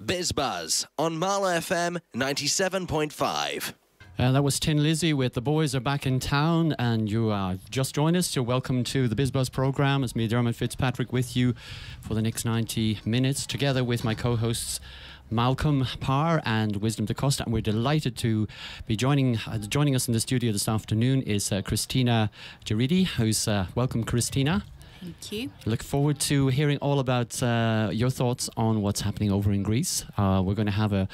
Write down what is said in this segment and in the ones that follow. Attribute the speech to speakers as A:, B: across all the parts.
A: Biz Buzz on Marlow FM 97.5.
B: That was Tin Lizzy with The Boys Are Back in Town, and you just joined us. So welcome to the Biz Buzz programme. It's me, Dermot Fitzpatrick, with you for the next 90 minutes, together with my co-hosts Malcolm Parr and Wisdom Costa, and we're delighted to be joining us in the studio this afternoon is Christina Giridi, who's welcome, Christina.
C: Thank you.
B: Look forward to hearing all about your thoughts on what's happening over in Greece. We're going to have a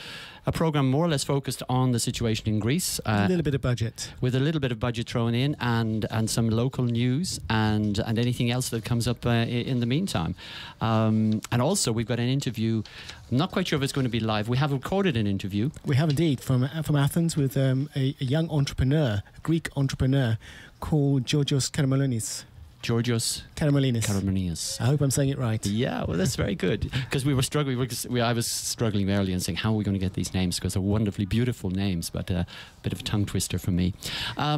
B: programme more or less focused on the situation in Greece.
D: A little bit of budget.
B: With a little bit of budget thrown in, and some local news and anything else that comes up in the meantime. And also we've got an interview. I'm not quite sure if it's going to be live. We have recorded an interview.
D: We have indeed, from Athens, with a young entrepreneur, a Greek entrepreneur called Georgios Karamolinis.
B: Georgios
D: Karamolinis. I hope I'm saying it right.
B: Yeah, well, that's very good. Because we were struggling. I was struggling earlier and saying, how are we going to get these names? Because they're wonderfully beautiful names, but a bit of a tongue twister for me.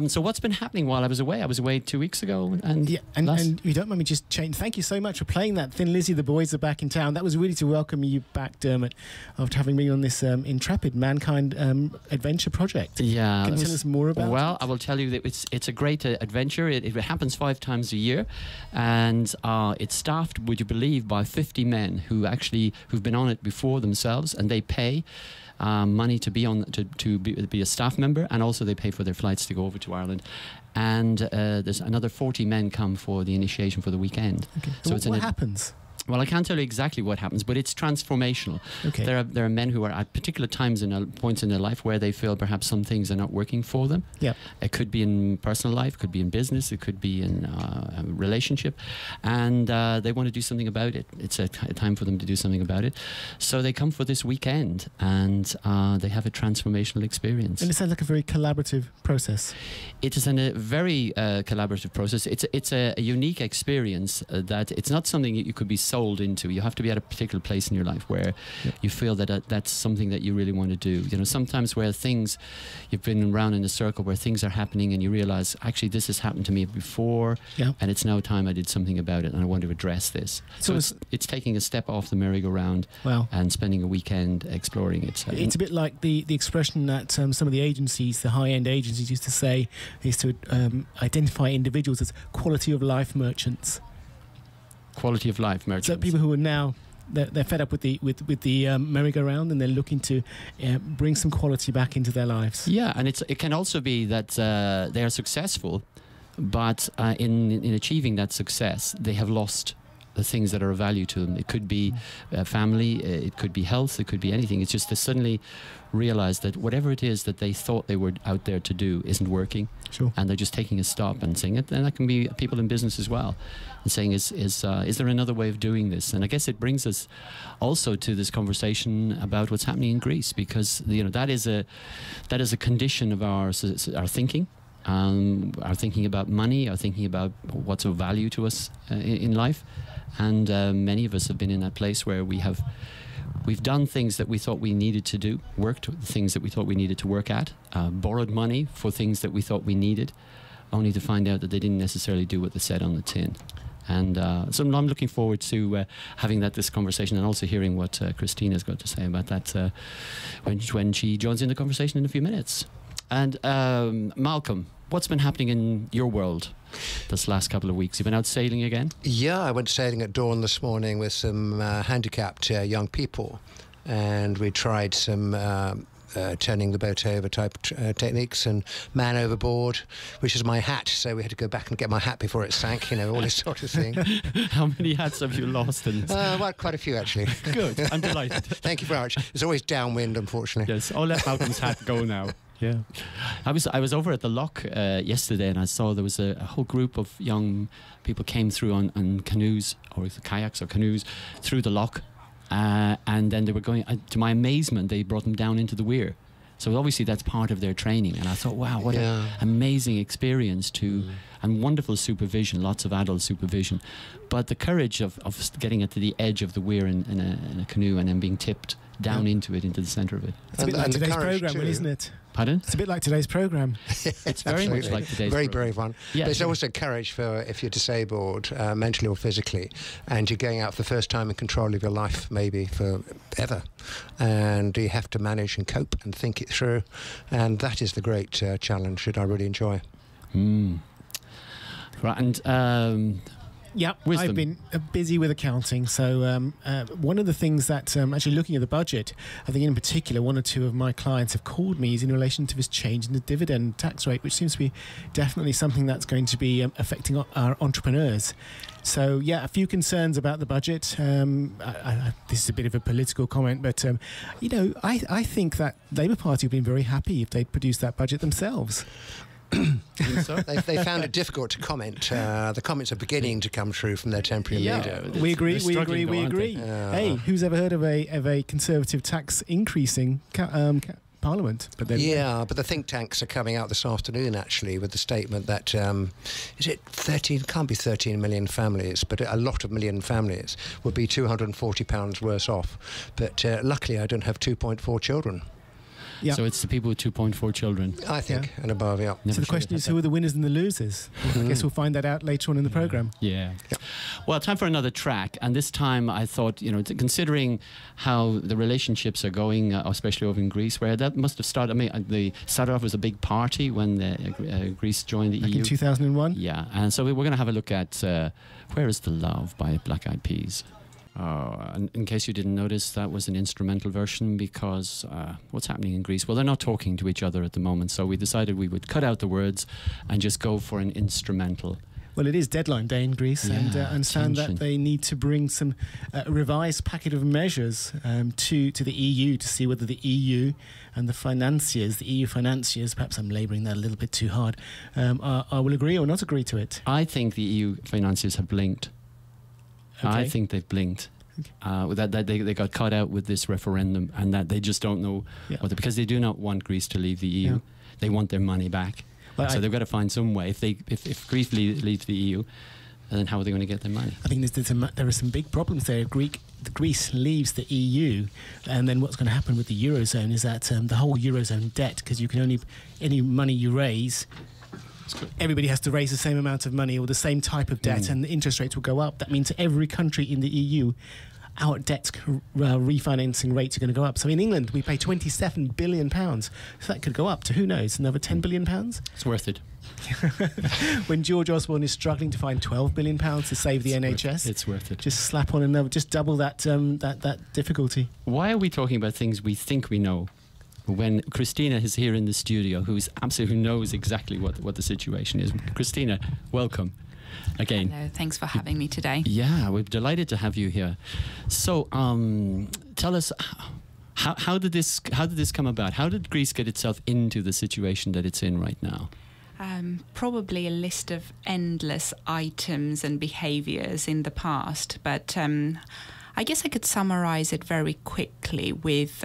B: So what's been happening while I was away? I was away 2 weeks ago. And
D: you don't mind me just changing. Thank you so much for playing that Thin Lizzy, The Boys Are Back in Town. That was really to welcome you back, Dermot, after having been on this Intrepid Mankind adventure project.
B: Yeah.
D: Can you tell us more about it?
B: Well, I will tell you that it's a great adventure. It happens 5 times a year. And it's staffed, would you believe, by 50 men who've been on it before themselves, and they pay money to be be a staff member, and also they pay for their flights to go over to Ireland. And there's another 40 men come for the initiation for the weekend.
D: Okay.
B: So
D: what happens?
B: Well, I can't tell you exactly what happens, but it's transformational.
D: Okay.
B: There are men who are at particular times points in their life where they feel perhaps some things are not working for them.
D: Yeah.
B: It could be in personal life, it could be in business, it could be in a relationship, and they want to do something about it. It's a time for them to do something about it. So they come for this weekend, and they have a transformational experience.
D: And it sounds like a very collaborative process.
B: It is a very collaborative process. It's a unique experience that it's not something that you could be sold into. You have to be at a particular place in your life where you feel that that's something that you really want to do. You know, sometimes where you've been around in a circle where things are happening and you realize, actually, this has happened to me before, and it's now time I did something about it, and I want to address this. So it's taking a step off the merry-go-round and spending a weekend exploring it.
D: It's a bit like the expression that some of the agencies, the high-end agencies, used to say, is to identify individuals as quality of life merchants.
B: Quality of life merchants.
D: So people who are now they're fed up with the merry-go-round, and they're looking to bring some quality back into their lives.
B: Yeah, and it can also be that they are successful, but in achieving that success, they have lost the things that are of value to them. It could be family, it could be health, it could be anything. It's just they suddenly realize that whatever it is that they thought they were out there to do isn't working.
D: Sure. And
B: they're just taking a stop and saying it. And that can be people in business as well, and saying, is there another way of doing this? And I guess it brings us also to this conversation about what's happening in Greece, because that is a condition of our thinking. Our thinking about money, our thinking about what's of value to us in life. And many of us have been in that place where we've done things that we thought we needed to do, worked the things that we thought we needed to work at, borrowed money for things that we thought we needed, only to find out that they didn't necessarily do what they said on the tin. And so I'm looking forward to having this conversation, and also hearing what Christina's got to say about that when she joins in the conversation in a few minutes. And Malcolm, what's been happening in your world this last couple of weeks? You've been out sailing again?
E: Yeah, I went sailing at dawn this morning with some handicapped young people, and we tried some turning the boat over type techniques, and man overboard, which is my hat, so we had to go back and get my hat before it sank, all this sort of thing.
B: How many hats have you lost?
E: Well, quite a few, actually.
B: Good, I'm delighted.
E: Thank you very much. There's always downwind, unfortunately.
B: Yes, I'll let Malcolm's hat go now. Yeah, I was over at the loch yesterday, and I saw there was a whole group of young people came through on canoes, or kayaks or canoes, through the loch, and then they were going. To my amazement, they brought them down into the weir. So obviously that's part of their training, and I thought, wow, what an amazing experience to and wonderful supervision, lots of adult supervision. But the courage of getting it to the edge of the weir in a canoe and then being tipped down into the centre of it.
D: It's a bit like today's programme, isn't it?
B: Pardon?
D: It's a bit like today's programme.
B: It's very much like today's
E: very
B: programme.
E: brave one.
B: Yeah.
E: But it's also courage for if you're disabled, mentally or physically, and you're going out for the first time in control of your life, maybe forever, and you have to manage and cope and think it through, and that is the great challenge that I really enjoy.
B: Right, and wisdom.
D: I've been busy with accounting. So one of the things that, actually looking at the budget, I think in particular, one or two of my clients have called me is in relation to this change in the dividend tax rate, which seems to be definitely something that's going to be affecting our entrepreneurs. So, a few concerns about the budget. This is a bit of a political comment, but, I think that Labour Party have been very happy if they'd produced that budget themselves.
B: So?
E: They found it difficult to comment. The comments are beginning to come through from their temporary leader.
D: We agree.
B: Yeah.
D: Hey, who's ever heard of a Conservative tax increasing Parliament? But then,
E: but the think tanks are coming out this afternoon, actually, with the statement that, is it 13, can't be 13 million families, but a lot of million families would be £240 worse off. But luckily, I don't have 2.4 children.
D: Yeah.
B: So it's the people with 2.4 children.
E: I think, and above,
D: So the question is, who are the winners and the losers? I guess we'll find that out later on in the programme.
B: Yeah. Well, time for another track. And this time I thought, considering how the relationships are going, especially over in Greece, where that must have started, they started off as a big party when Greece joined the EU.
D: In 2001?
B: Yeah. And so we're going to have a look at Where is the Love by Black Eyed Peas. And in case you didn't notice, that was an instrumental version because what's happening in Greece? Well, they're not talking to each other at the moment, so we decided we would cut out the words and just go for an instrumental.
D: Well, it is deadline day in Greece, and understand that they need to bring some revised packet of measures to the EU to see whether the EU and the EU financiers, perhaps I'm labouring that a little bit too hard, will agree or not agree to it.
B: I think the EU financiers have blinked. Okay. I think they've blinked. That they got caught out with this referendum, and that they just don't know because they do not want Greece to leave the EU. Yeah. They want their money back. Well, so they've got to find some way. If Greece leaves the EU, then how are they going to get their money? I think
D: there are some big problems there. Greece leaves the EU, and then what's going to happen with the Eurozone is that the whole Eurozone debt, because you can any money you raise, everybody has to raise the same amount of money or the same type of debt, and the interest rates will go up. That means every country in the EU, our debt refinancing rates are going to go up. So in England, we pay £27 billion. So that could go up to, who knows, another £10 billion?
B: It's worth it.
D: When George Osborne is struggling to find £12 billion to save the NHS,
B: it's worth it.
D: Just slap on another, just double that difficulty.
B: Why are we talking about things we think we know when Christina is here in the studio, who knows exactly what the situation is? Christina, welcome again.
C: Hello, thanks for having me today.
B: Yeah, we're delighted to have you here. So, tell us, how did this come about? How did Greece get itself into the situation that it's in right now?
C: Probably a list of endless items and behaviours in the past, but I guess I could summarise it very quickly with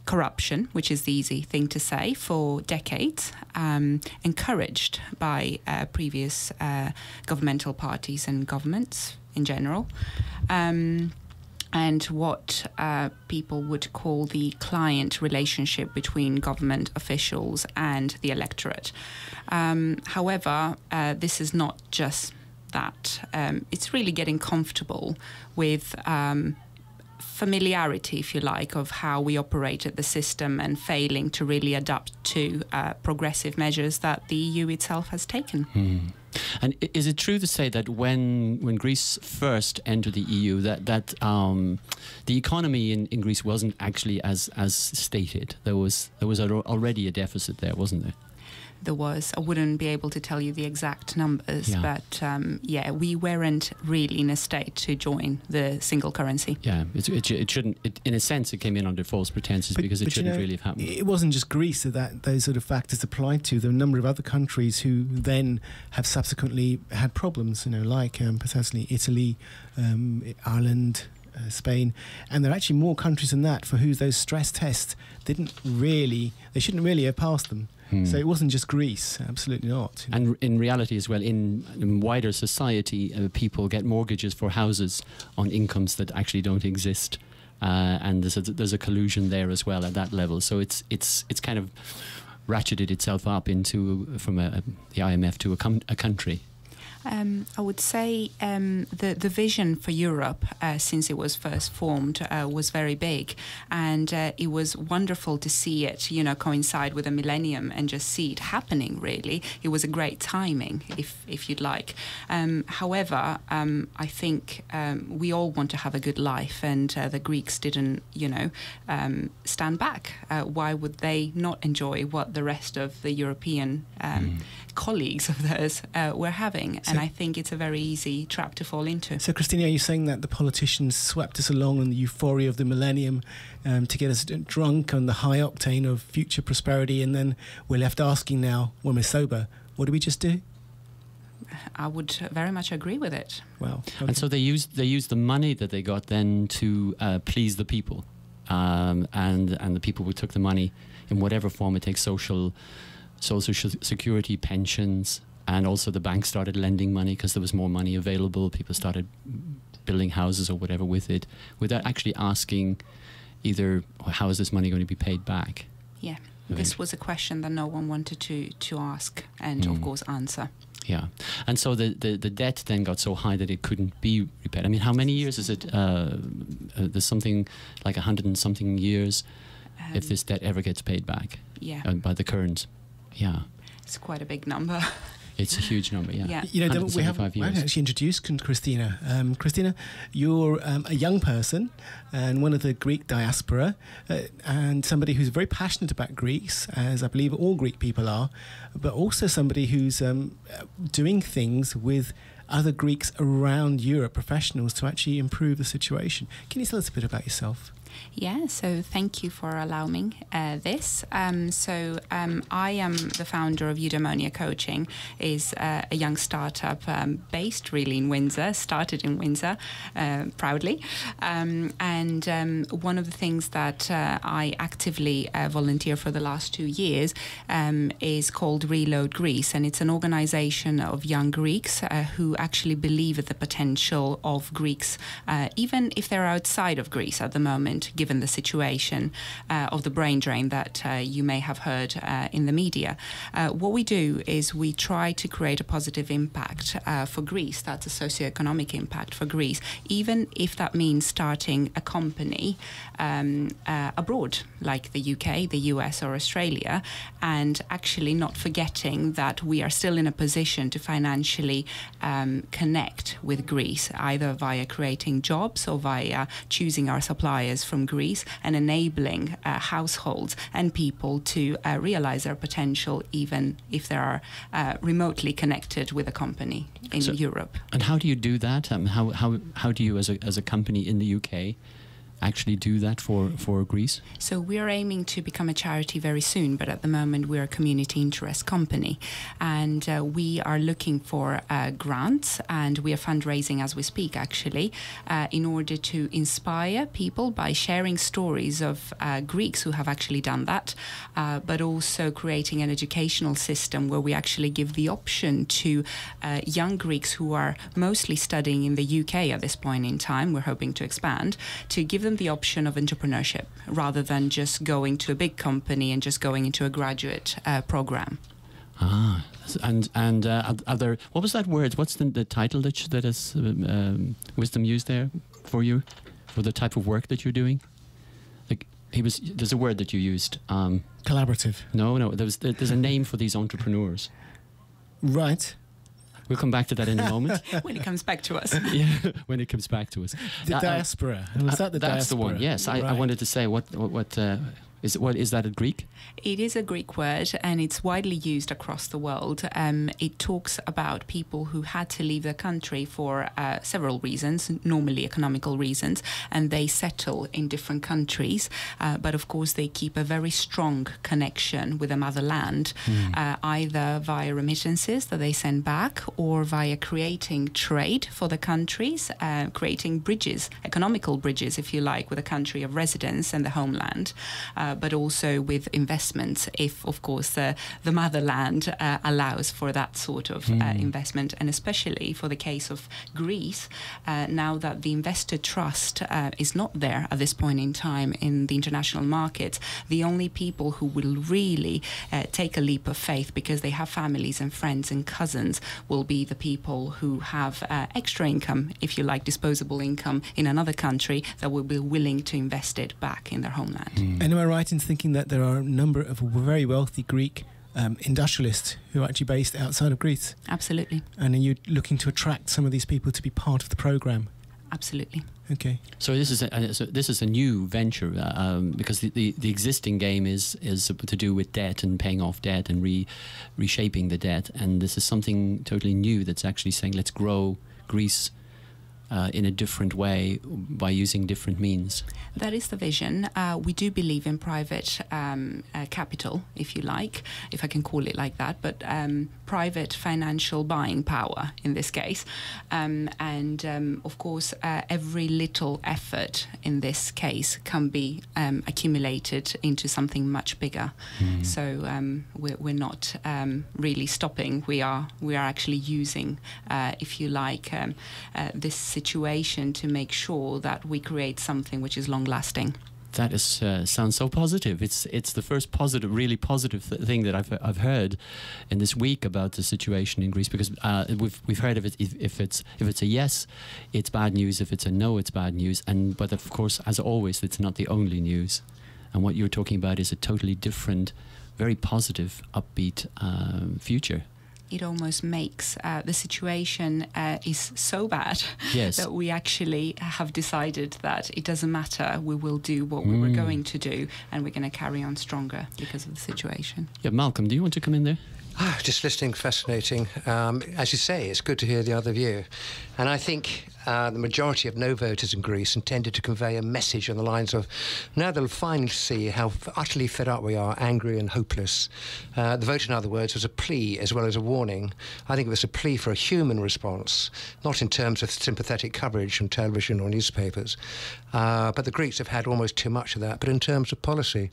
C: corruption, which is the easy thing to say, for decades, encouraged by previous governmental parties and governments in general, and what people would call the client relationship between government officials and the electorate. However, this is not just that. It's really getting comfortable with familiarity, if you like, of how we operated the system and failing to really adapt to progressive measures that the EU itself has taken.
B: And is it true to say that when Greece first entered the EU, that the economy in Greece wasn't actually as stated? There was already a deficit there, wasn't there?
C: There was. I wouldn't be able to tell you the exact numbers, but we weren't really in a state to join the single currency. Yeah,
B: it shouldn't. In a sense, it came in under false pretenses because it shouldn't really have happened.
D: It wasn't just Greece that those sort of factors applied to. There were a number of other countries who then have subsequently had problems. Like potentially Italy, Ireland, Spain, and there are actually more countries than that for whose those stress tests shouldn't really have passed them. So it wasn't just Greece, absolutely not.
B: And in reality as well, in wider society, people get mortgages for houses on incomes that actually don't exist. And there's a collusion there as well at that level. So it's kind of ratcheted itself up from the IMF to a country.
C: I would say the vision for Europe since it was first formed was very big, and it was wonderful to see it, coincide with the millennium and just see it happening. Really, it was a great timing, if you'd like. However, I think we all want to have a good life, and the Greeks didn't, stand back. Why would they not enjoy what the rest of the European colleagues of theirs were having? And I think it's a very easy trap to fall into.
D: So, Christina, are you saying that the politicians swept us along in the euphoria of the millennium to get us drunk on the high octane of future prosperity, and then we're left asking now, when we're sober, what do we just do?
C: I would very much agree with it.
D: Well, okay.
B: And so they used the money that they got then to please the people, and the people who took the money in whatever form it takes, social security, pensions, and also the bank started lending money because there was more money available. People started building houses or whatever with it, without actually asking either how is this money going to be paid back.
C: Yeah, this was a question that no one wanted to ask and of course answer.
B: Yeah, and so the debt then got so high that it couldn't be repaid. I mean, how many years is it? There's something like 100 and something years if this debt ever gets paid back.
C: Yeah,
B: by the current. Yeah,
C: it's quite a big number.
B: It's a huge number, yeah.
D: We haven't actually introduced Christina. Christina, you're a young person and one of the Greek diaspora, and somebody who's very passionate about Greece, as I believe all Greek people are, but also somebody who's doing things with other Greeks around Europe, professionals, to actually improve the situation. Can you tell us a bit about yourself?
C: Yeah, so thank you for allowing this. I am the founder of Eudaimonia Coaching, is a young startup based really in Windsor, started in Windsor proudly. And one of the things that I actively volunteer for the last 2 years is called Reload Greece. And it's an organization of young Greeks who actually believe in the potential of Greeks, even if they're outside of Greece at the moment, given the situation of the brain drain that you may have heard in the media. What we do is we try to create a positive impact for Greece. That's a socioeconomic impact for Greece, even if that means starting a company abroad, like the UK, the US or Australia, and actually not forgetting that we are still in a position to financially connect with Greece, either via creating jobs or via choosing our suppliers from Greece and enabling households and people to realize their potential, even if they are remotely connected with a company in Europe.
B: And how do you do that? How do you, as a company in the UK, actually do that for Greece? So
C: we are aiming to become a charity very soon, but at the moment we're a community interest company, and we are looking for grants, and we are fundraising as we speak actually, in order to inspire people by sharing stories of Greeks who have actually done that, but also creating an educational system where we actually give the option to young Greeks who are mostly studying in the UK at this point in time, we're hoping to expand, to give them the option of entrepreneurship rather than just going to a big company and just going into a graduate program.
B: And are there, what was that word? What's the title that is Wisdom used there for you, for the type of work that you're doing? Like there's a word that you used.
D: Collaborative.
B: No. There's a name for these entrepreneurs.
D: Right.
B: We'll come back to that in a moment.
C: When it comes back to us.
B: Yeah, when it comes back to us.
D: The diaspora. Was that the diaspora?
B: That's the one, yes. Right. I wanted to say, what is that a Greek?
C: It is a Greek word, and it's widely used across the world. It talks about people who had to leave the country for several reasons, normally economical reasons, and they settle in different countries. But of course, they keep a very strong connection with the motherland, either via remittances that they send back or via creating trade for the countries, creating bridges, economical bridges, if you like, with the country of residence and the homeland. but also with investments, if, of course, the motherland allows for that sort of investment. And especially for the case of Greece, now that the investor trust is not there at this point in time in the international market, the only people who will really take a leap of faith, because they have families and friends and cousins, will be the people who have extra income, if you like, disposable income in another country, that will be willing to invest it back in their homeland.
D: And am I right in thinking that there are a number of very wealthy Greek industrialists who are actually based outside of Greece?
C: Absolutely.
D: And are you looking to attract some of these people to be part of the programme?
C: Absolutely.
D: Okay.
B: So this is a new venture because the existing game is to do with debt and paying off debt and reshaping the debt, and this is something totally new that's actually saying let's grow Greece in a different way by using different means.
C: That is the vision. We do believe in private capital, if you like, if I can call it like that, but private financial buying power in this case. Of course, every little effort in this case can be accumulated into something much bigger. So we're not really stopping. We are actually using, if you like, this situation to make sure that we create something which is long-lasting.
B: That is sounds so positive. It's the first really positive thing that I've heard in this week about the situation in Greece, because we've heard of it. If it's a yes, it's bad news. If it's a no, it's bad news. But of course, as always, it's not the only news. And what you're talking about is a totally different, very positive, upbeat future.
C: It almost makes the situation is so bad that we actually have decided that it doesn't matter. We will do what we were going to do, and we're going to carry on stronger because of the situation.
B: Yeah, Malcolm, do you want to come in there?
E: Just listening, fascinating. As you say, it's good to hear the other view. And I think the majority of no voters in Greece intended to convey a message on the lines of, now they'll finally see how utterly fed up we are, angry and hopeless. The vote, in other words, was a plea as well as a warning. I think it was a plea for a human response, not in terms of sympathetic coverage from television or newspapers. But the Greeks have had almost too much of that, but in terms of policy.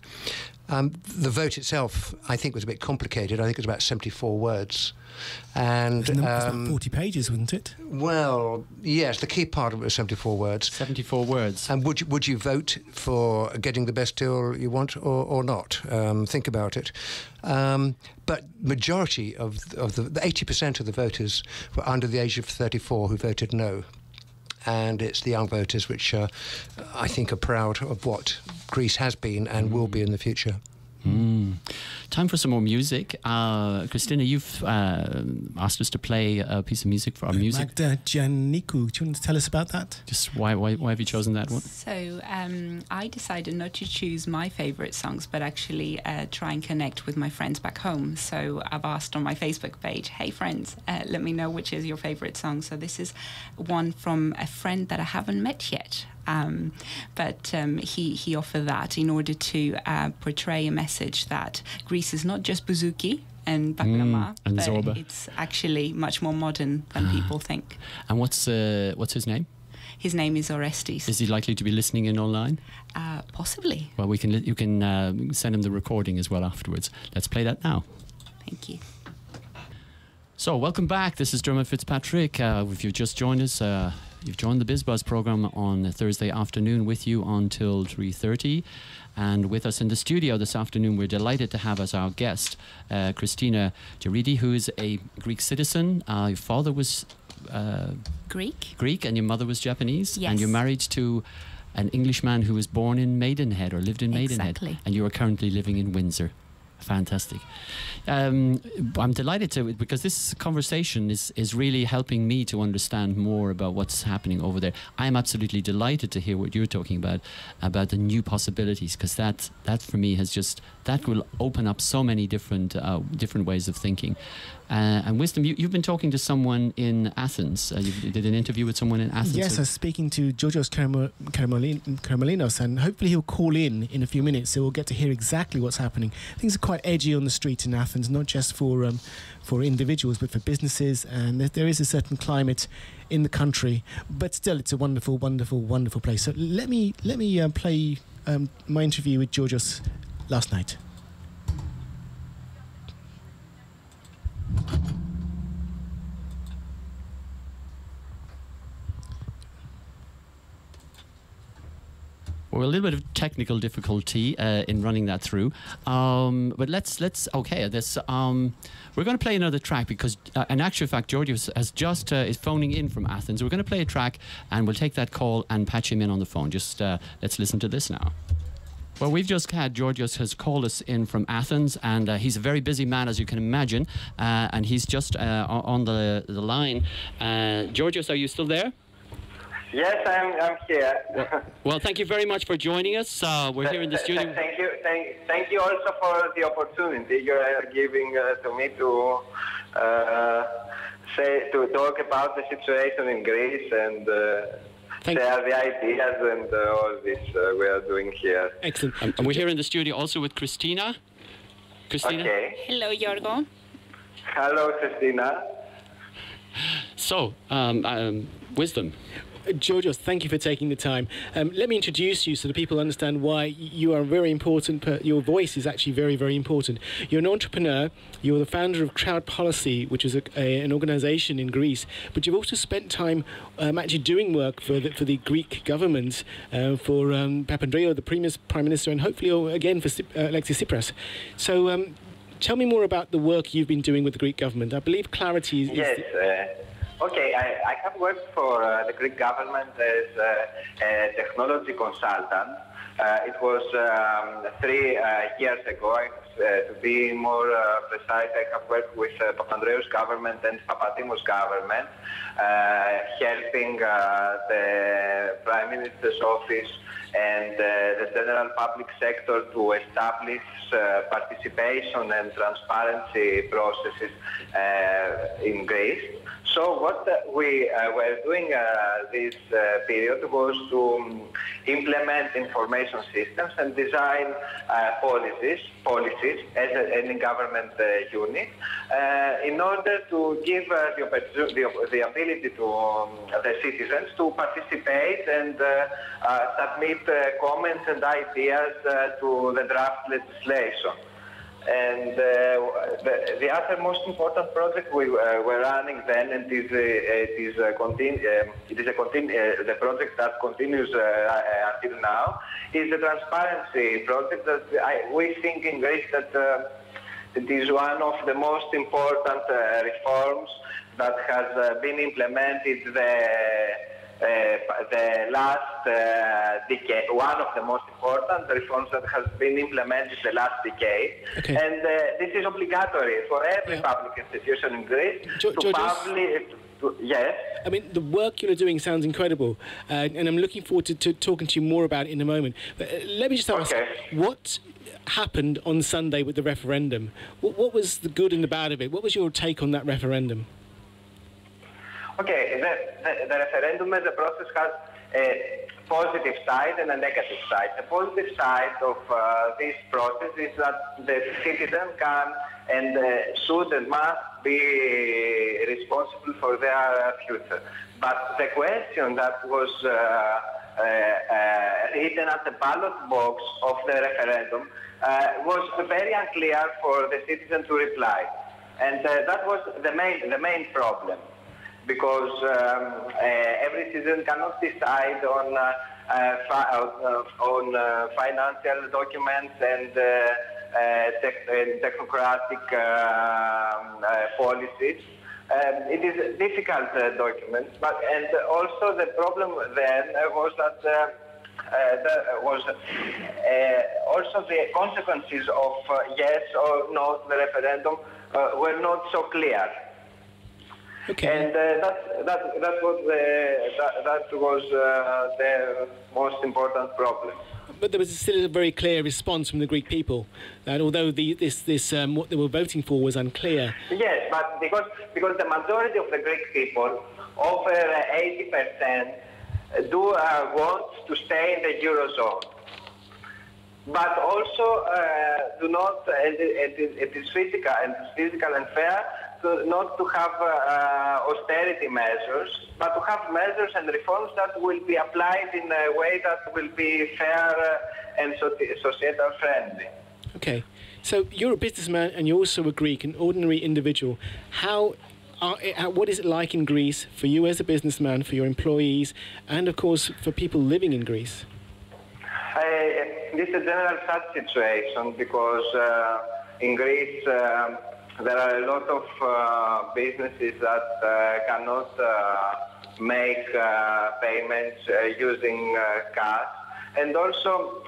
E: The vote itself, I think, was a bit complicated. I think it was about 74 words. And
D: it was about 40 pages, wasn't it?
E: Well, yes, the key part of it was 74 words.
B: 74 words.
E: And would you vote for getting the best deal you want or not? Think about it. But majority of the 80% of the voters were under the age of 34 who voted no. And it's the young voters which I think are proud of what Greece has been and will be in the future.
B: Time for some more music. Christina, you've asked us to play a piece of music for our music.
D: Magda Giannikou, do you want to tell us about that?
B: Just why have you chosen that one?
C: So I decided not to choose my favourite songs, but actually try and connect with my friends back home. So I've asked on my Facebook page, hey friends, let me know which is your favourite song. So this is one from a friend that I haven't met yet. But he offered that in order to portray a message that Greece is not just bouzouki and baklava,
B: and
C: but
B: zorba.
C: It's actually much more modern than people think.
B: And what's his name?
C: His name is Orestes.
B: Is he likely to be listening in online?
C: Possibly.
B: Well, you can send him the recording as well afterwards. Let's play that now.
C: Thank you.
B: So, welcome back. This is Dermot Fitzpatrick. If you've just joined us, you've joined the Biz Buzz program on a Thursday afternoon with you until 3:30. And with us in the studio this afternoon, we're delighted to have as our guest Christina Geridi, who is a Greek citizen. Your father was Greek, and your mother was Japanese.
C: Yes.
B: And you're married to an Englishman who was born in Maidenhead or lived in Maidenhead.
C: Exactly.
B: And you are currently living in Windsor. Fantastic. I'm delighted to, because this conversation is really helping me to understand more about what's happening over there. I'm absolutely delighted to hear what you're talking about the new possibilities, because that for me that will open up so many different ways of thinking. And Wisdom, you've been talking to someone in Athens. You did an interview with someone in Athens.
D: Yes, I was speaking to Georgios Karamolinos, and hopefully he'll call in a few minutes, so we'll get to hear exactly what's happening. Things are quite edgy on the street in Athens, not just for individuals, but for businesses, and there is a certain climate in the country. But still, it's a wonderful, wonderful, wonderful place. So let me play my interview with Georgios last night.
B: Well, a little bit of technical difficulty in running that through, but let's okay. This we're going to play another track because, in actual fact, Georgios has just is phoning in from Athens. We're going to play a track, and we'll take that call and patch him in on the phone. Just let's listen to this now. Well, we've just had Georgios has called us in from Athens, and he's a very busy man, as you can imagine, and he's just on the line. Georgios, are you still there?
F: Yes, I'm here.
B: Well, thank you very much for joining us. We're here in the studio.
F: Thank you also for the opportunity you are giving to me to talk about the situation in Greece and share the ideas and all this we are doing here.
B: Excellent. And we're here in the studio also with Christina. Christina.
F: Okay.
C: Hello, Yorgo.
F: Hello, Christina.
B: So, wisdom.
D: Georgios, thank you for taking the time. Let me introduce you so that people understand why you are very important. Your voice is actually very, very important. You're an entrepreneur. You're the founder of Crowd Policy, which is an organisation in Greece. But you've also spent time actually doing work for the Greek government, for Papandreou, the previous Prime Minister, and hopefully again for Alexis Tsipras. So tell me more about the work you've been doing with the Greek government. I believe clarity is...
F: Yes. Okay, I have worked for the Greek government as a technology consultant. It was 3 years ago. To be more precise, I have worked with Papandreou's government and Papadimos government, helping the Prime Minister's office and the general public sector to establish participation and transparency processes in Greece. So what we were doing this period was to implement information systems and design policies as any government unit in order to give the ability to the citizens to participate and submit comments and ideas to the draft legislation. And the other most important project we were running then, and the project that continues until now, is the transparency project that we think in Greece that it is one of the most important reforms that has been implemented the last decade, one of the most important reforms that has been implemented the last decade. Okay. And this is obligatory for every public institution in Greece to publish. Yes.
D: I mean, the work you're doing sounds incredible, and I'm looking forward to talking to you more about it in a moment. But let me just ask, what happened on Sunday with the referendum? What was the good and the bad of it? What was your take on that referendum?
F: Okay, the referendum as a process has a positive side and a negative side. The positive side of this process is that the citizen can and should and must be responsible for their future. But the question that was written at the ballot box of the referendum was very unclear for the citizen to reply. And that was the main problem. Because every citizen cannot decide on financial documents and technocratic policies. It is a difficult document, and also the problem then was that also the consequences of yes or no to the referendum were not so clear. Okay. And that was the most important problem.
D: But there was still a very clear response from the Greek people, that although what they were voting for was unclear.
F: Yes, but because the majority of the Greek people, over 80%, do want to stay in the Eurozone. But also do not, and it is physical and fair, not to have austerity measures, but to have measures and reforms that will be applied in a way that will be fair and societal friendly.
D: Okay, so you're a businessman and you're also a Greek, an ordinary individual. What is it like in Greece for you as a businessman, for your employees, and of course for people living in Greece?
F: This is a general sad situation because in Greece there are a lot of businesses that cannot make payments using cash. And also,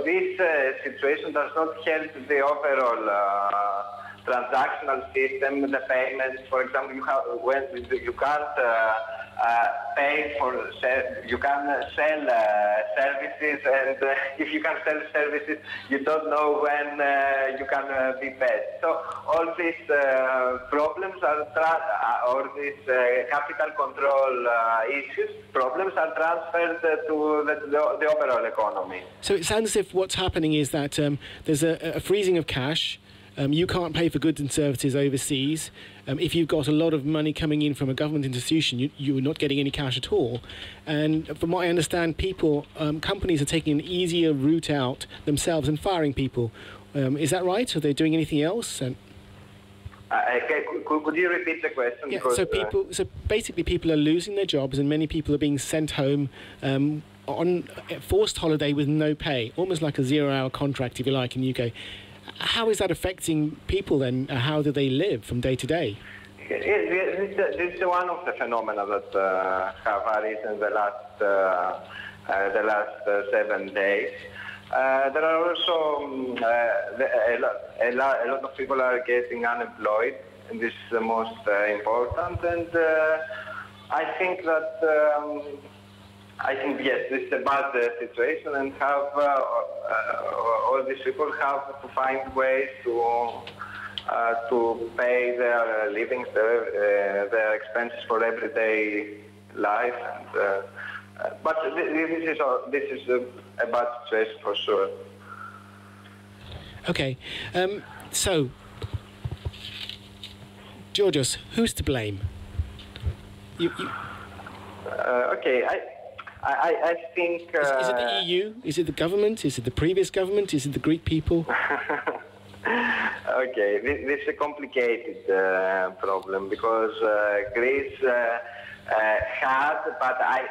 F: this situation does not help the overall transactional system, the payments. For example, you can't pay for, you can sell services, and if you can sell services, you don't know when you can be paid. So all these problems or these capital control problems are transferred to the overall economy.
D: So it sounds as if what's happening is that there's a freezing of cash. You can't pay for goods and services overseas. If you've got a lot of money coming in from a government institution, you're not getting any cash at all. And from what I understand, companies are taking an easier route out themselves and firing people. Is that right? Are they doing anything else?
F: Could you repeat the question?
D: Yeah,
F: because,
D: so basically people are losing their jobs and many people are being sent home on forced holiday with no pay, almost like a 0-hour contract, if you like, in the UK. How is that affecting people then? How do they live from day to day?
F: This is one of the phenomena that have arisen in the last 7 days. There are also a lot of people are getting unemployed, and this is the most important. And I think that yes, this is a bad situation, and all these people have to find ways to pay their livings, their expenses for everyday life. And, but this is a bad situation for sure.
D: Okay, so Georgios, who's to blame?
F: Okay, I think...
D: Is it the EU? Is it the government? Is it the previous government? Is it the Greek people?
F: Okay, this is a complicated problem because Greece had, but I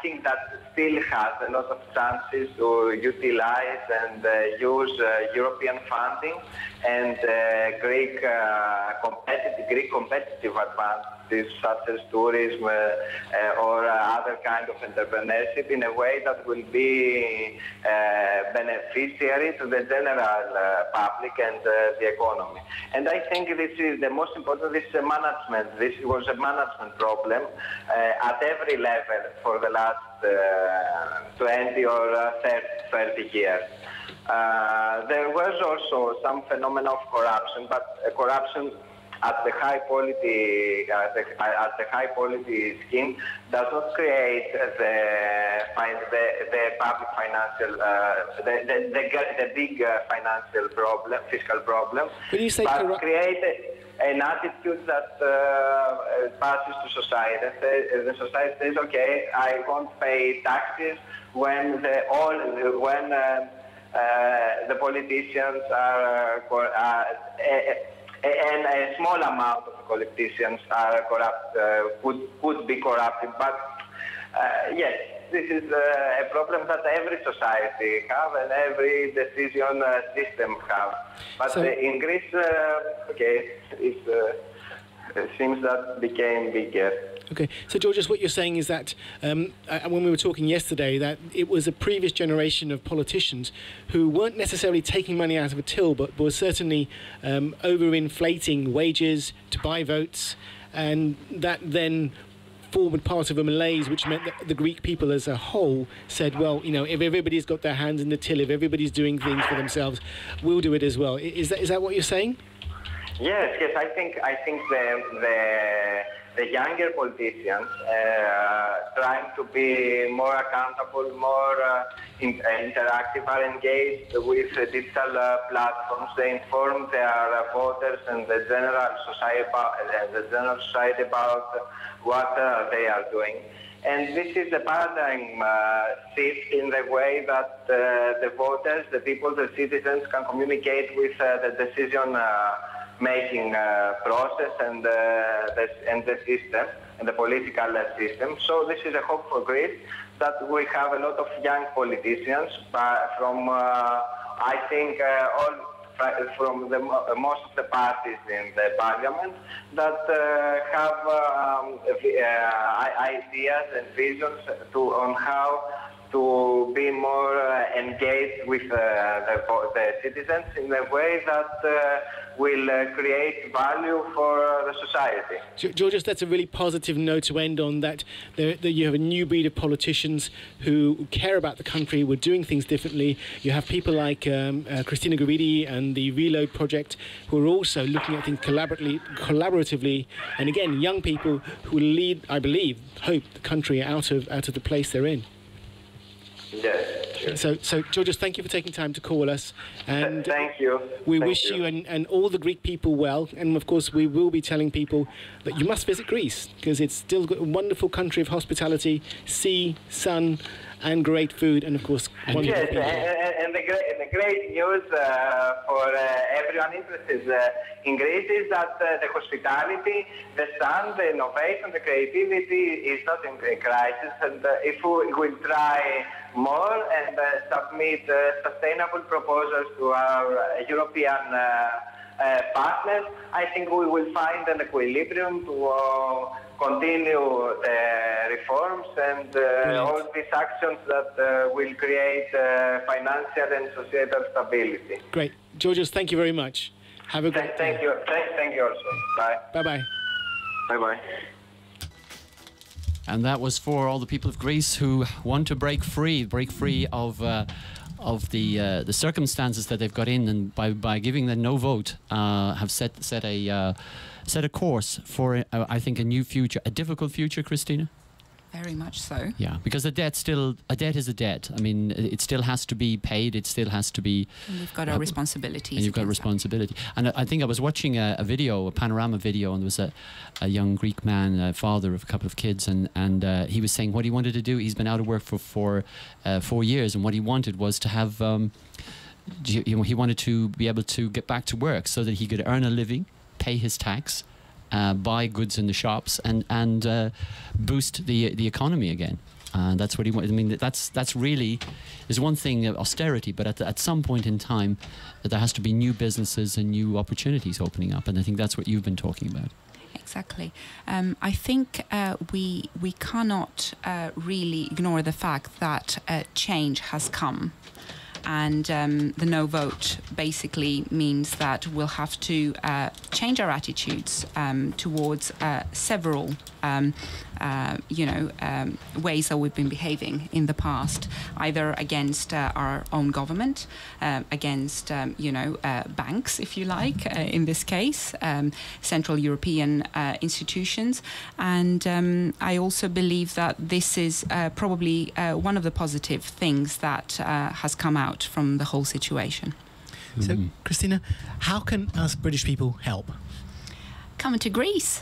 F: think that still has a lot of chances to utilize and use European funding and Greek competitive advantages such as tourism or other kind of entrepreneurship in a way that will be beneficiary to the general public and the economy. And I think this is the most important. This is a management. This was a management problem at every level for the last 20 or 30 years. There was also some phenomena of corruption, but corruption at the high quality scheme does not create the public financial the big financial problem, fiscal problem, but create an attitude that passes to society. The society says, okay, I won't pay taxes when the politicians are and a small amount of politicians are corrupt, could be corrupted. But yes, this is a problem that every society have and every decision system have. But in Greece, okay, it seems that became bigger.
D: Okay, so Georgios, what you're saying is that when we were talking yesterday, that it was a previous generation of politicians who weren't necessarily taking money out of a till, but were certainly overinflating wages to buy votes, and that then formed part of a malaise, which meant that the Greek people as a whole said, well, you know, if everybody's got their hands in the till, if everybody's doing things for themselves, we'll do it as well. Is that what you're saying?
F: Yes. I think the younger politicians trying to be more accountable, more interactive, are engaged with digital platforms. They inform their voters and the general society about what they are doing. And this is a paradigm shift in the way that the voters, the people, the citizens can communicate with the decision-making process and the system and the political system. So this is a hope for Greece, that we have a lot of young politicians from, I think, from most of the parties in the parliament that have ideas and visions on how to be more engaged with the citizens in a way that will create value for the society.
D: Georgios, that's a really positive note to end on, that you have a new breed of politicians who care about the country, we're doing things differently. You have people like Christina Gravidi and the Reload project who are also looking at things collaboratively, and again, young people who will lead, I believe, hope the country out of the place they're in.
F: Yes.
D: So Georgios, thank you for taking time to call us, and
F: thank you.
D: We wish you and all the Greek people well, and of course we will be telling people that you must visit Greece, because it's still a wonderful country of hospitality, sea, sun, and great food, and of course wonderful people.
F: And the great news for everyone interested in Greece is that the hospitality, the sun, the innovation, the creativity is not in a crisis, and if we will try more and submit sustainable proposals to our European partners, I think we will find an equilibrium to continue the reforms and all these actions that will create financial and societal stability.
D: Great. Georgios, thank you very much. Have a great day.
F: Thank you. Thank you also. Bye.
D: Bye-bye.
F: Bye-bye.
B: And that was for all the people of Greece who want to break free of the circumstances that they've got in, and by giving the no vote, have set a course for I think a new future, a difficult future, Christina.
C: Very much so.
B: Yeah, because a debt is a debt. I mean, it still has to be paid. It still has to be.
C: And we've got our responsibilities.
B: And you've got responsibility. And I think I was watching a panorama video, and there was a young Greek man, father of a couple of kids, and he was saying what he wanted to do. He's been out of work for 4 years, and what he wanted was to have. He wanted to be able to get back to work so that he could earn a living, pay his tax. Buy goods in the shops and boost the economy again. That's what he wanted. I mean, that's really, there's one thing, austerity, but at some point in time, there has to be new businesses and new opportunities opening up, and I think that's what you've been talking about.
C: Exactly. I think we cannot really ignore the fact that change has come. And the no vote basically means that we'll have to change our attitudes towards several, ways that we've been behaving in the past, either against our own government, against, banks, if you like, in this case, Central European institutions. And I also believe that this is probably one of the positive things that has come out from the whole situation.
D: So, Christina, how can us British people help?
C: Come to Greece.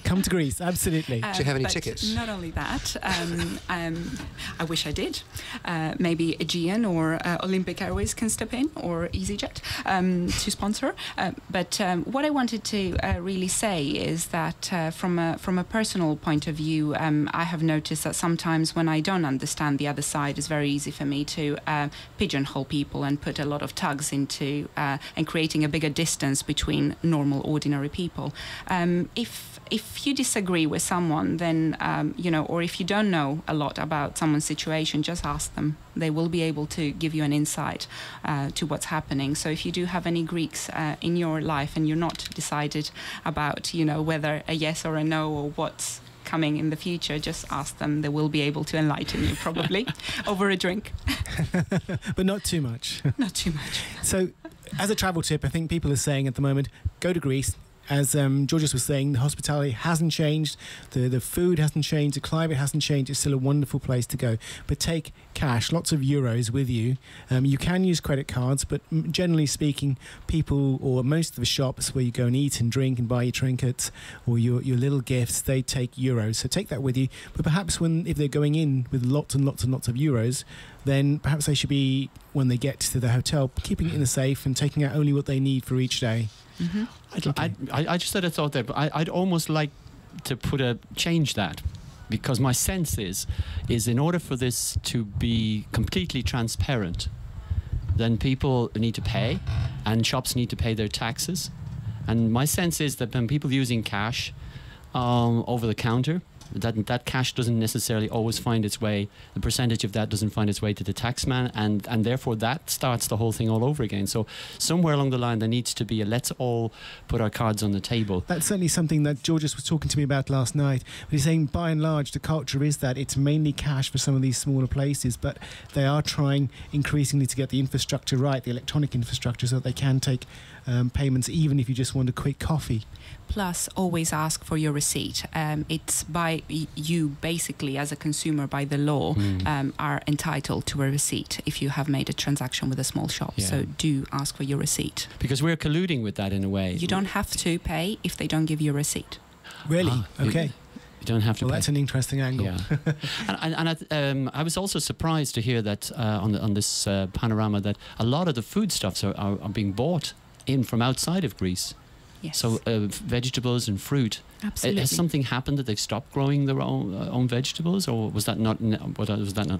D: Come to Greece, absolutely.
E: Do you have any tickets?
C: Not only that, I wish I did. Maybe Aegean or Olympic Airways can step in, or EasyJet to sponsor. But what I wanted to really say is that from a personal point of view, I have noticed that sometimes when I don't understand the other side, it's very easy for me to pigeonhole people and put a lot of tugs into and creating a bigger distance between normal, ordinary people. If you disagree with someone, then or if you don't know a lot about someone's situation, just ask them. They will be able to give you an insight to what's happening. So if you do have any Greeks in your life and you're not decided about whether a yes or a no or what's coming in the future, just ask them. They will be able to enlighten you, probably over a drink.
D: But not too much.
C: Not too much.
D: So as a travel tip, I think people are saying at the moment, go to Greece, as Georges was saying, the hospitality hasn't changed, the food hasn't changed, the climate hasn't changed. It's still a wonderful place to go. But take cash, lots of euros with you. You can use credit cards, but generally speaking, people, or most of the shops where you go and eat and drink and buy your trinkets or your little gifts, they take euros. So take that with you. But perhaps if they're going in with lots and lots and lots of euros, then perhaps they should be, when they get to the hotel, keeping it in the safe and taking out only what they need for each day.
B: Mm-hmm. I just had a thought there, but I'd almost like to change that, because my sense is in order for this to be completely transparent, then people need to pay and shops need to pay their taxes. And my sense is that when people using cash over the counter, that cash doesn't necessarily always find its way, the percentage of that doesn't find its way to the taxman, and therefore that starts the whole thing all over again. So somewhere along the line there needs to be a let's all put our cards on the table.
D: That's certainly something that Georges was talking to me about last night. He's saying by and large the culture is that it's mainly cash for some of these smaller places, but they are trying increasingly to get the infrastructure right, the electronic infrastructure, so that they can take payments even if you just want a quick coffee.
C: Plus, always ask for your receipt. It's by you, basically, as a consumer, by the law, are entitled to a receipt if you have made a transaction with a small shop.
B: Yeah.
C: So do ask for your receipt.
B: Because we're colluding with that in a way.
C: You don't have to pay if they don't give you a receipt.
D: Really? Okay.
B: You don't have to pay.
D: That's an interesting angle.
B: Yeah. and I was also surprised to hear that on this panorama that a lot of the foodstuffs are being bought in from outside of Greece.
C: Yes.
B: So vegetables and fruit.
C: Absolutely.
B: Has something happened that they've stopped growing their own vegetables, or was that not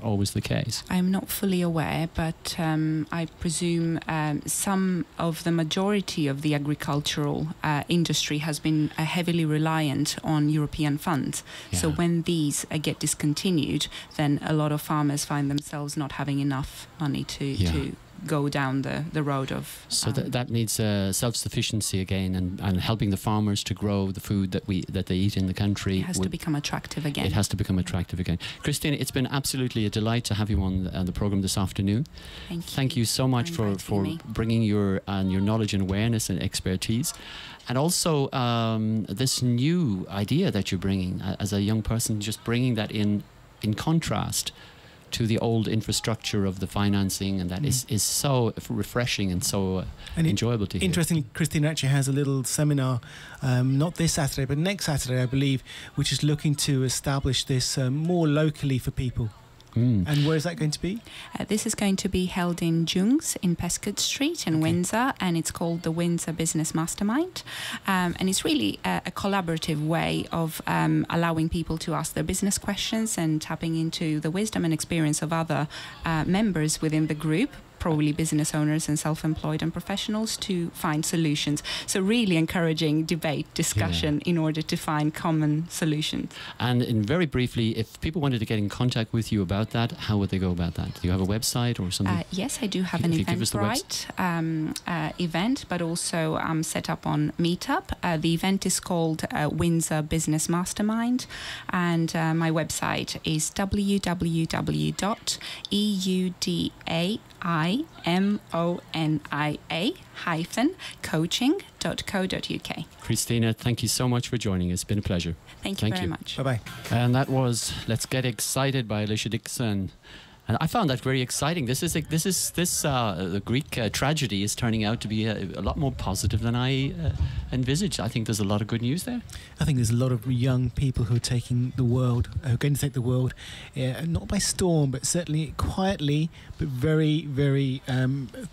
B: always the case?
C: I'm not fully aware, but I presume some of the majority of the agricultural industry has been heavily reliant on European funds.
B: Yeah.
C: So when these get discontinued, then a lot of farmers find themselves not having enough money to go down the road of...
B: So that needs self-sufficiency again, and helping the farmers to grow the food that they eat in the country.
C: It has to become attractive again.
B: It has to become attractive again. Christina, it's been absolutely a delight to have you on the programme this afternoon. Thank you so much for bringing your knowledge and awareness and expertise. And also this new idea that you're bringing as a young person, just bringing that in contrast to the old infrastructure of the financing, and that is so refreshing and so enjoyable to hear.
D: Interestingly, Christina actually has a little seminar, not this Saturday, but next Saturday, I believe, which is looking to establish this more locally for people. And where is that going to be?
C: This is going to be held in Jungs in Pescott Street in Windsor, and it's called the Windsor Business Mastermind. And it's really a collaborative way of allowing people to ask their business questions and tapping into the wisdom and experience of other members within the group, probably business owners and self-employed and professionals, to find solutions. So really encouraging debate, discussion in order to find common solutions. And
B: very briefly, if people wanted to get in contact with you about that, how would they go about that? Do you have a website or something?
C: Yes, I do have an Eventbrite event, but also I'm set up on Meetup. The event is called Windsor Business Mastermind, and my website is www.eudaimonia-coaching.co.uk.
B: Christina, thank you so much for joining us. It's been a pleasure.
C: Thank you very much.
D: Bye-bye.
B: And that was Let's Get Excited by Alesha Dixon. And I found that very exciting. This the Greek tragedy is turning out to be a lot more positive than I envisaged. I think there's a lot of good news there.
D: I think there's a lot of young people who are taking the world, who are going to take the world, not by storm, but certainly quietly, but very, very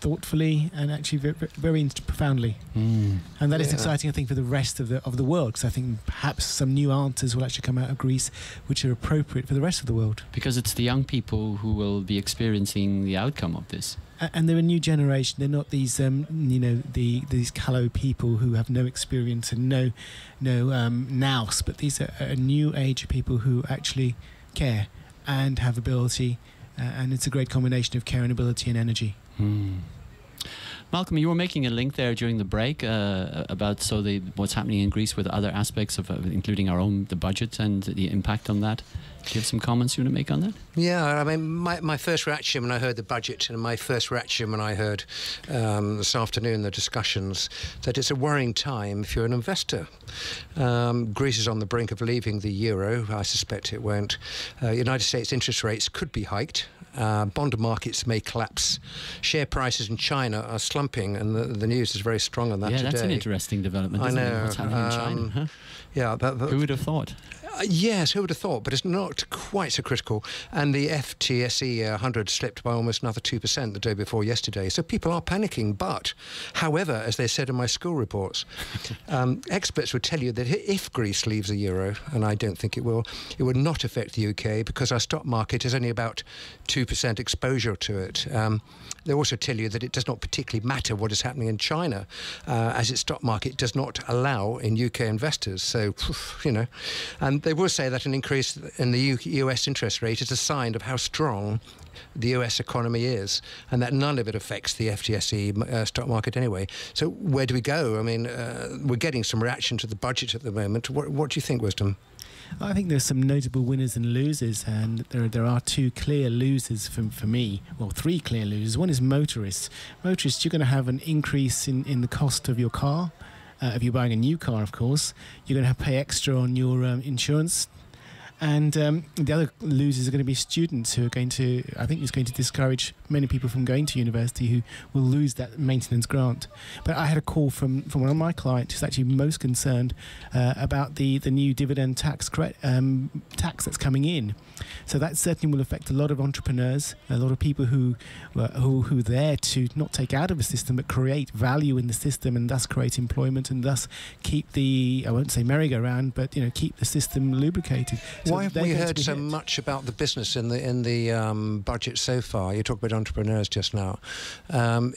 D: thoughtfully, and actually very, very profoundly. And that is exciting, I think, for the rest of the world, because I think perhaps some new answers will actually come out of Greece, which are appropriate for the rest of the world.
B: Because it's the young people who will be experiencing the outcome of this.
D: And they're a new generation. They're not these, these callow people who have no experience and no nous, but these are a new age of people who actually care and have ability, and it's a great combination of care and ability and energy.
B: Malcolm, you were making a link there during the break about what's happening in Greece with other aspects of including the budget and the impact on that. Do you have some comments you want to make on that?
E: Yeah, I mean, my first reaction when I heard the budget, and my first reaction when I heard this afternoon the discussions, that it's a worrying time if you're an investor. Greece is on the brink of leaving the euro. I suspect it won't. United States interest rates could be hiked. Bond markets may collapse. Share prices in China are slumping, and the news is very strong on that today.
B: Yeah, that's an interesting development, isn't it? What's happening in China, huh?
E: Yeah, but
B: who would have thought?
E: Yes, who would have thought? But it's not quite so critical. And the FTSE 100 slipped by almost another 2% the day before yesterday. So people are panicking. But, however, as they said in my school reports, experts would tell you that if Greece leaves the euro, and I don't think it will not affect the UK because our stock market is only about 2% exposure to it. They also tell you that it does not particularly matter what is happening in China, as its stock market does not allow in UK investors. So, and they will say that an increase in the US interest rate is a sign of how strong the US economy is, and that none of it affects the FTSE stock market anyway. So where do we go? I mean, we're getting some reaction to the budget at the moment. What do you think, Wisdom?
D: I think there's some notable winners and losers, and there are two clear losers for me. Well, three clear losers. One is motorists. Motorists, you're going to have an increase in the cost of your car. If you're buying a new car, of course, you're going to have to pay extra on your insurance. And the other losers are going to be students who are going to, I think it's going to discourage many people from going to university who will lose that maintenance grant. But I had a call from one of my clients who's actually most concerned about the new dividend tax that's coming in. So that certainly will affect a lot of entrepreneurs, a lot of people who are there to not take out of the system but create value in the system and thus create employment and thus keep I won't say merry-go-round, but keep the system lubricated. So
E: why have we heard so much about the business in the budget so far? You talked about entrepreneurs just now.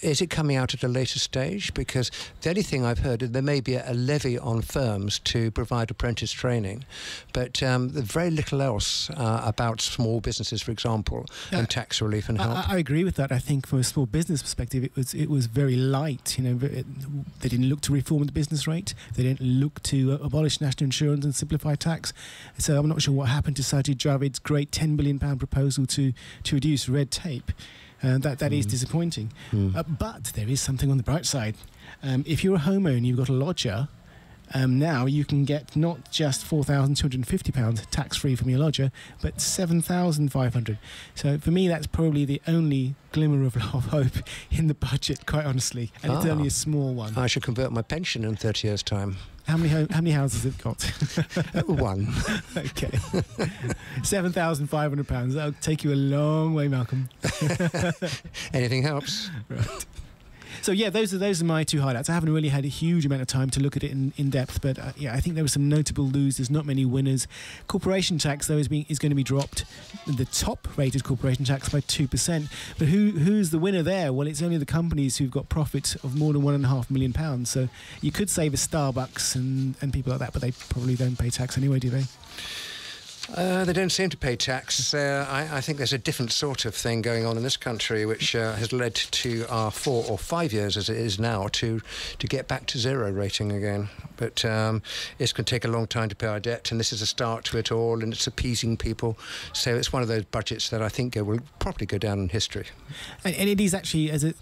E: Is it coming out at a later stage? Because the only thing I've heard is there may be a levy on firms to provide apprentice training, but there's very little else about small businesses, for example, and tax relief and help.
D: I agree with that. I think from a small business perspective, it was very light. They didn't look to reform the business rate. They didn't look to abolish national insurance and simplify tax. So I'm not sure what happened to Sajid Javid's great £10 billion proposal to reduce red tape. That is disappointing. But there is something on the bright side. If you're a homeowner, you've got a lodger, now you can get not just £4,250 tax-free from your lodger, but £7,500. So for me, that's probably the only glimmer of hope in the budget, quite honestly, and it's only a small one.
E: I should convert my pension in 30 years' time.
D: How many houses has it got?
E: One.
D: Okay. £7,500. That'll take you a long way, Malcolm.
E: Anything helps.
D: Right. So yeah, those are my two highlights. I haven't really had a huge amount of time to look at it in depth, but I think there were some notable losers, not many winners. Corporation tax, though, is going to be dropped, the top-rated corporation tax, by 2%. But who's the winner there? Well, it's only the companies who've got profits of more than £1.5 million. So you could save a Starbucks and people like that, but they probably don't pay tax anyway, do they?
E: They don't seem to pay tax. I think there's a different sort of thing going on in this country, which has led to our 4 or 5 years, as it is now, to get back to zero rating again. But it's going to take a long time to pay our debt, and this is a start to it all, and it's appeasing people. So it's one of those budgets that I think will probably go down in history.
D: And it is actually, as a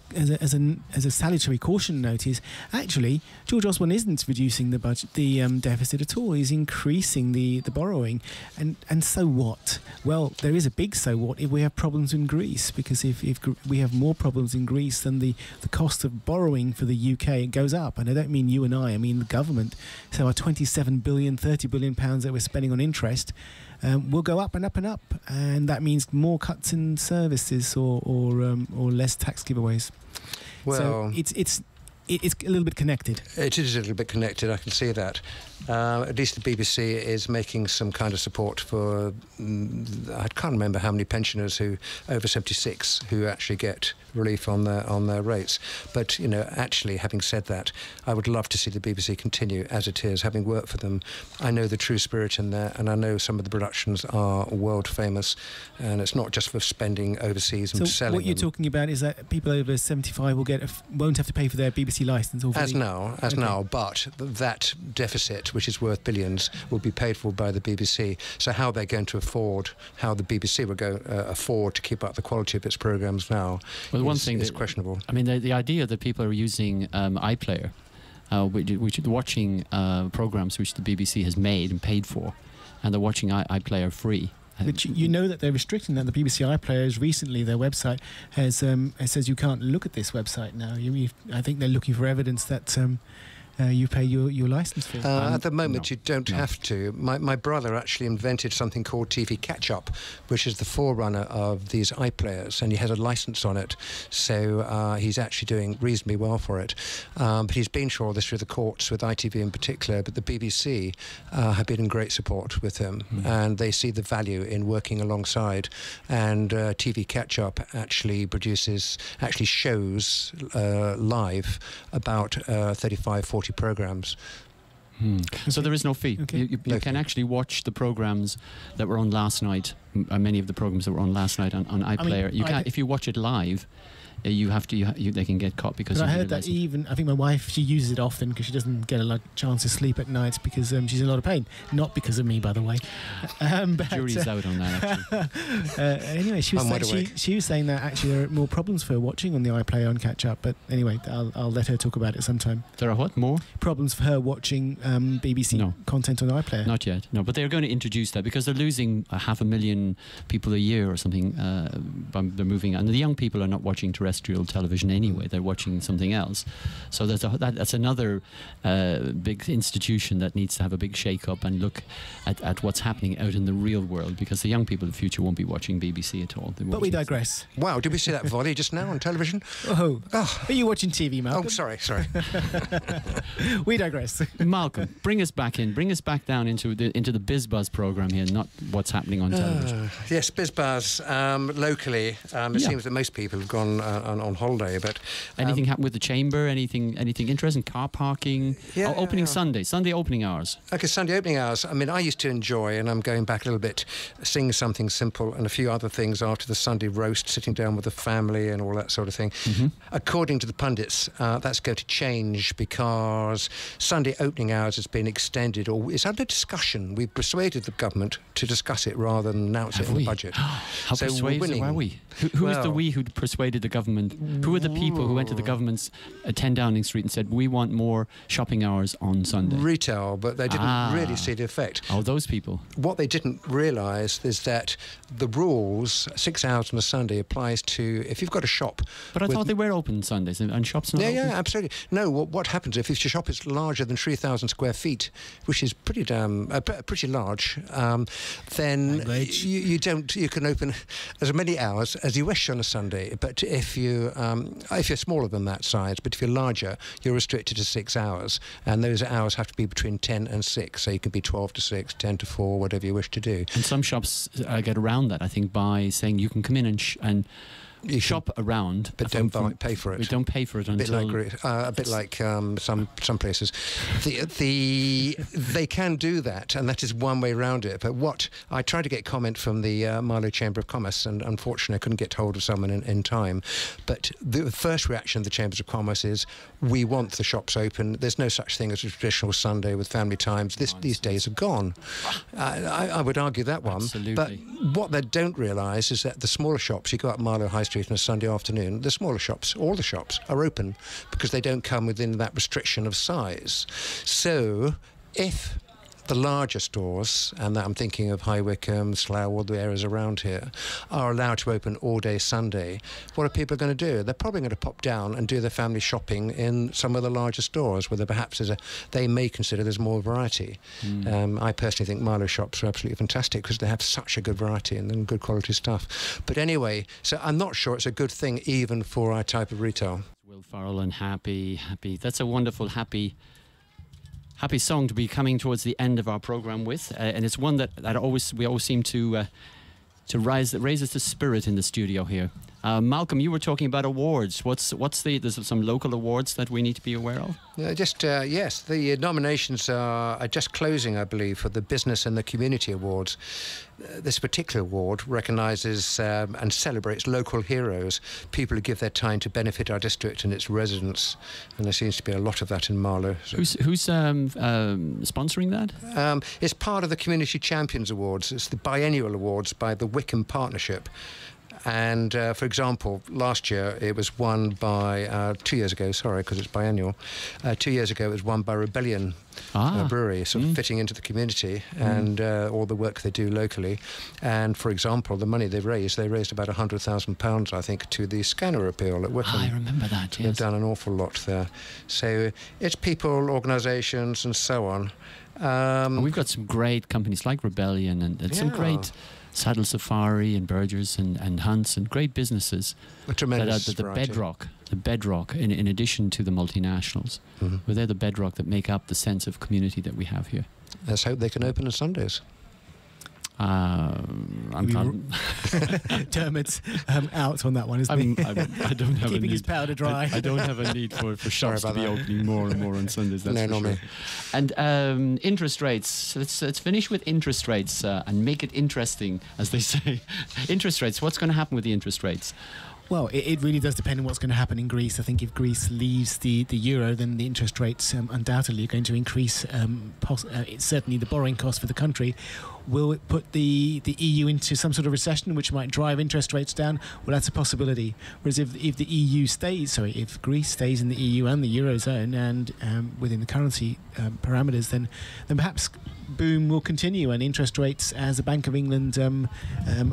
D: salutary caution note, is actually George Osborne isn't reducing the budget, the deficit at all. He's increasing the borrowing, and so what? Well, there is a big so what if we have problems in Greece, because if we have more problems in Greece, then the cost of borrowing for the UK goes up. And I don't mean you and I mean the government. So our 27 billion, 30 billion pounds that we're spending on interest will go up and up and up, and that means more cuts in services or less tax giveaways.
E: Well,
D: so it's a little bit connected.
E: It is a little bit connected, I can see that. At least the BBC is making some kind of support for, I can't remember how many pensioners over 76 who actually get relief on their rates. But, you know, actually, having said that, I would love to see the BBC continue as it is. Having worked for them, I know the true spirit in there, and I know some of the productions are world famous, and it's not just for spending overseas and selling
D: what you're
E: them.
D: talking about is that people over 75 won't have to pay for their BBC licence
E: As now, but that deficit, which is worth billions, will be paid for by the BBC. So how they're going to afford, how the BBC will afford to keep up the quality of its programmes now,
B: one thing
E: is questionable.
B: I mean, the idea that people are using iPlayer, which are watching programmes which the BBC has made and paid for, and they're watching iPlayer free.
D: But you know that they're restricting that. The BBC iPlayers recently, their website has says you can't look at this website now. I think they're looking for evidence that you pay your licence fee.
E: At the moment, you don't have to. My brother actually invented something called TV Catch-Up, which is the forerunner of these iPlayers, and he has a licence on it, so he's actually doing reasonably well for it. But he's been through all this through the courts, with ITV in particular, but the BBC have been in great support with him, and they see the value in working alongside, and TV Catch-Up actually shows live about 35-40 programmes.
B: So there is no fee.
D: Okay.
B: You can actually watch the programmes that were on last night, many of the programmes that were on last night on iPlayer. If you watch it live, you have to. They can get caught because.
D: But I heard that I think my wife, she uses it often because she doesn't get a lot chance to sleep at night because she's in a lot of pain. Not because of me, by the way.
B: But, jury's out on that. Actually.
D: Anyway, she was saying that actually there are more problems for her watching on the iPlayer on Catch Up. But anyway, I'll let her talk about it sometime.
B: There are what more
D: problems for her watching BBC content on iPlayer?
B: Not yet. No, but they're going to introduce that because they're losing 500,000 people a year or something. They're moving, and the young people are not watching terrestrial television anyway. They're watching something else. So that's another big institution that needs to have a big shake-up and look at what's happening out in the real world, because the young people of the future won't be watching BBC at all.
D: But we digress.
E: Wow, did we see that volley just now on television?
D: Oh. Are you watching TV, Malcolm?
E: Oh, sorry.
D: We digress.
B: Malcolm, bring us back down into the Biz Buzz programme here, not what's happening on television.
E: Yes, Biz Buzz. Locally, it seems that most people have gone on holiday, but
B: anything happened with the chamber? Anything interesting? Car parking? Sunday opening hours.
E: Okay, Sunday opening hours. I mean, I used to enjoy, and I'm going back a little bit, sing something simple and a few other things after the Sunday roast, sitting down with the family and all that sort of thing. According to the pundits, that's going to change because Sunday opening hours has been extended, or is under discussion. We've persuaded the government to discuss it rather than announce it in the budget.
B: How persuasive are we? Who is the we who persuaded the government? Who are the people who went to the government's 10 Downing Street and said, we want more shopping hours on Sunday?
E: Retail, but they didn't really see the effect.
B: Oh, those people.
E: What they didn't realise is that the rules, 6 hours on a Sunday, applies to if you've got a shop.
B: But I thought they were open Sundays and shops not open?
E: Yeah, absolutely. No, what happens if your shop is larger than 3,000 square feet, which is pretty large, then you can open as many hours as you wish on a Sunday. But if you're smaller than that size, but if you're larger, you're restricted to 6 hours, and those hours have to be between 10 and 6. So you can be 12 to 6, 10 to 4, whatever you wish to do.
B: And some shops get around that, I think, by saying you can come in and you shop around,
E: but don't pay for it.
B: We don't pay for it until
E: a bit like some places. They can do that, and that is one way around it. But what I tried to get comment from the Marlow Chamber of Commerce, and unfortunately I couldn't get hold of someone in time. But the first reaction of the Chambers of Commerce is, we want the shops open. There's no such thing as a traditional Sunday with family times. These days are gone. I would argue that one.
B: Absolutely.
E: But what they don't realise is that the smaller shops, you go up Marlow High Street on a Sunday afternoon, the smaller shops, all the shops, are open because they don't come within that restriction of size. So if the larger stores, and I'm thinking of High Wycombe, Slough, all the areas around here, are allowed to open all day Sunday, what are people going to do? They're probably going to pop down and do their family shopping in some of the larger stores where they may consider there's more variety. I personally think Marlow shops are absolutely fantastic because they have such a good variety and good quality stuff. But anyway, so I'm not sure it's a good thing even for our type of retail.
B: Will Farrell and Happy. That's a wonderful, happy song to be coming towards the end of our programme with, and it's one that we always seem to raises the spirit in the studio here. Malcolm, you were talking about awards. There's some local awards that we need to be aware of?
E: Yes, the nominations are just closing, I believe, for the Business and the Community Awards. This particular award recognises and celebrates local heroes, people who give their time to benefit our district and its residents. And there seems to be a lot of that in Marlow. So.
B: Who's sponsoring that?
E: It's part of the Community Champions Awards. It's the biennial awards by the Wickham Partnership. And, for example, last year it was won by, 2 years ago, sorry, because it's biennial, 2 years ago it was won by Rebellion Brewery, sort of fitting into the community and all the work they do locally. And, for example, the money they raised about £100,000, I think, to the scanner repeal at Wickham.
B: I remember that, yes.
E: They've done an awful lot there. So it's people, organisations and so on.
B: We've got some great companies like Rebellion and some great... Saddle Safari and Burgers and Hunts and great businesses that are the bedrock in addition to the multinationals. But they're the bedrock that make up the sense of community that we have here.
E: Let's hope they can open on Sundays.
D: Dermot's out on that one, isn't he?
B: I don't have
D: keeping his powder dry.
B: I don't have a need for shops to be opening more and more on Sundays. That's
E: no,
B: for
E: not
B: sure.
E: Me.
B: And interest rates. Let's finish with interest rates and make it interesting, as they say. Interest rates. What's going to happen with the interest rates?
D: Well, it really does depend on what's going to happen in Greece. I think if Greece leaves the euro, then the interest rates undoubtedly are going to increase. Certainly the borrowing cost for the country. Will it put the EU into some sort of recession which might drive interest rates down? Well, that's a possibility. Whereas if if Greece stays in the EU and the Eurozone and within the currency parameters, then perhaps boom will continue, and interest rates, as the Bank of England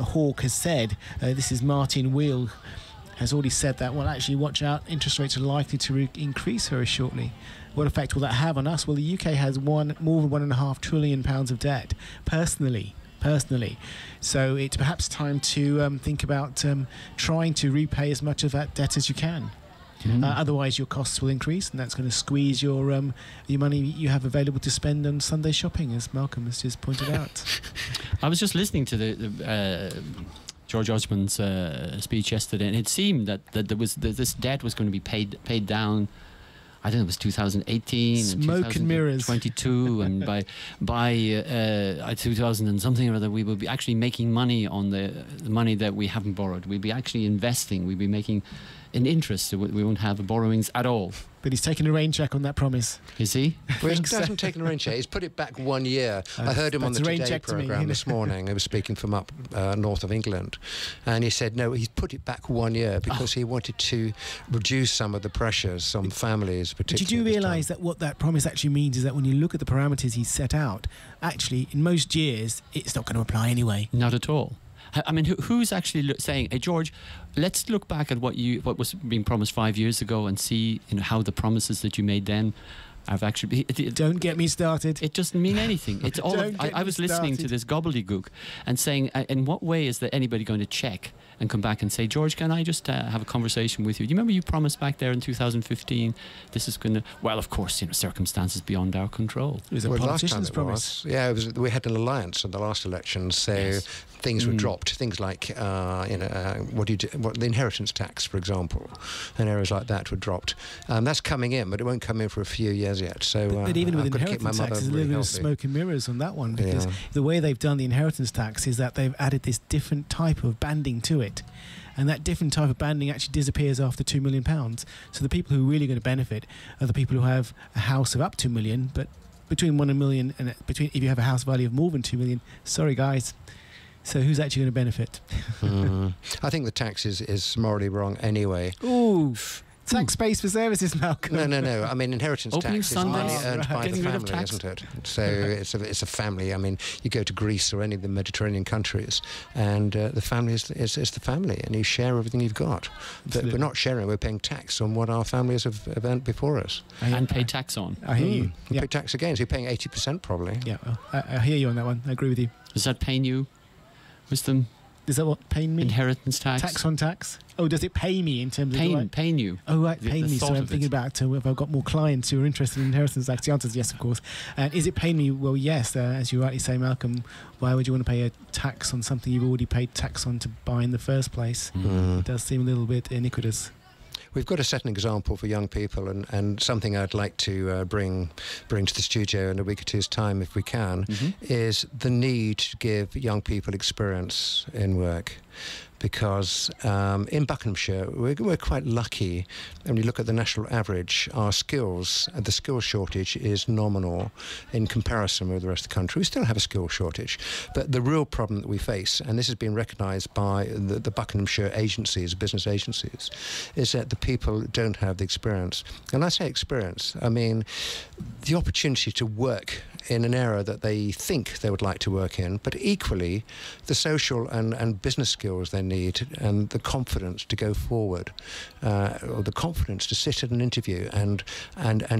D: hawk has said, this is Martin Wheel, has already said that, well, actually, watch out, interest rates are likely to increase very shortly. What effect will that have on us? Well, the UK has more than £1.5 trillion of debt, personally. So it's perhaps time to think about trying to repay as much of that debt as you can. Otherwise, your costs will increase, and that's going to squeeze your money you have available to spend on Sunday shopping, as Malcolm has just pointed out.
B: I was just listening to the George Osborne's speech yesterday, and it seemed that there was this debt was going to be paid down. I think it was 2018
D: Smoke and mirrors
B: 2022 and by 2000 and something or other we will be actually making money on the money that we haven't borrowed. We'll be actually investing. We'll be making an interest. So we won't have borrowings at all.
D: But he's taken a rain check on that promise.
B: Is he?
E: Well, he hasn't taken a rain check. He's put it back 1 year. I heard him on the Today programme this morning. He was speaking from up north of England. And he said, no, he's put it back 1 year because he wanted to reduce some of the pressures on families, particularly.
D: Did you realise that what that promise actually means is that when you look at the parameters he's set out, actually, in most years, it's not going to apply anyway?
B: Not at all. I mean, who's actually saying, hey, George, let's look back at what was being promised 5 years ago and see how the promises that you made then have actually...
D: Don't get me started.
B: It doesn't mean anything. It's all. I was listening to this gobbledygook and saying, in what way is there anybody going to check and come back and say, George, can I just have a conversation with you? Do you remember you promised back there in 2015 this is going to... Well, of course, circumstances beyond our control.
D: It was a politician's promise.
E: Yeah, we had an alliance in the last election, so things were dropped. Things like, the inheritance tax, for example, and areas like that were dropped. That's coming in, but it won't come in for a few years yet. So,
D: but even with inheritance tax, there's a little bit of smoke and mirrors on that one, because the way they've done the inheritance tax is that they've added this different type of banding to it. And that different type of banding actually disappears after £2 million. So the people who are really going to benefit are the people who have a house of up to £1 million, but between 1 and million, and if you have a house value of more than 2 million, sorry guys. So who's actually going to benefit?
E: I think the tax is morally wrong anyway.
D: Ooh. Tax space for services, Malcolm.
E: No. I mean, inheritance tax is money earned by the family, isn't it? So it's a family. I mean, you go to Greece or any of the Mediterranean countries, and the family is the family, and you share everything you've got. But we're not sharing. We're paying tax on what our families have earned before us.
B: And pay tax on.
D: I hear you.
E: You pay tax again, so you're paying 80% probably.
D: Yeah, well, I hear you on that one. I agree with you.
B: Does that pain you? Wisdom?
D: Is that what pain me?
B: Inheritance tax.
D: Tax on tax. Oh, does it pay me in terms of
B: pain you?
D: Oh, right,
B: The
D: pain me.
B: thought
D: So I'm
B: of
D: thinking
B: it.
D: about if I've got more clients who are interested in inheritance tax. The answer is yes, of course. And is it paying me? Well, yes. As you rightly say, Malcolm, why would you want to pay a tax on something you've already paid tax on to buy in the first place? It does seem a little bit iniquitous.
E: We've got to set an example for young people, and something I'd like to bring to the studio in a week or two's time, if we can, is the need to give young people experience in work. Because in Buckinghamshire, we're quite lucky. When you look at the national average, our skills, the skills shortage is nominal in comparison with the rest of the country. We still have a skills shortage. But the real problem that we face, and this has been recognised by the Buckinghamshire agencies, business agencies, is that the people don't have the experience. And I say experience, I mean the opportunity to work in an area that they think they would like to work in, but equally the social and business skills they need, and the confidence to go forward, or the confidence to sit at an interview and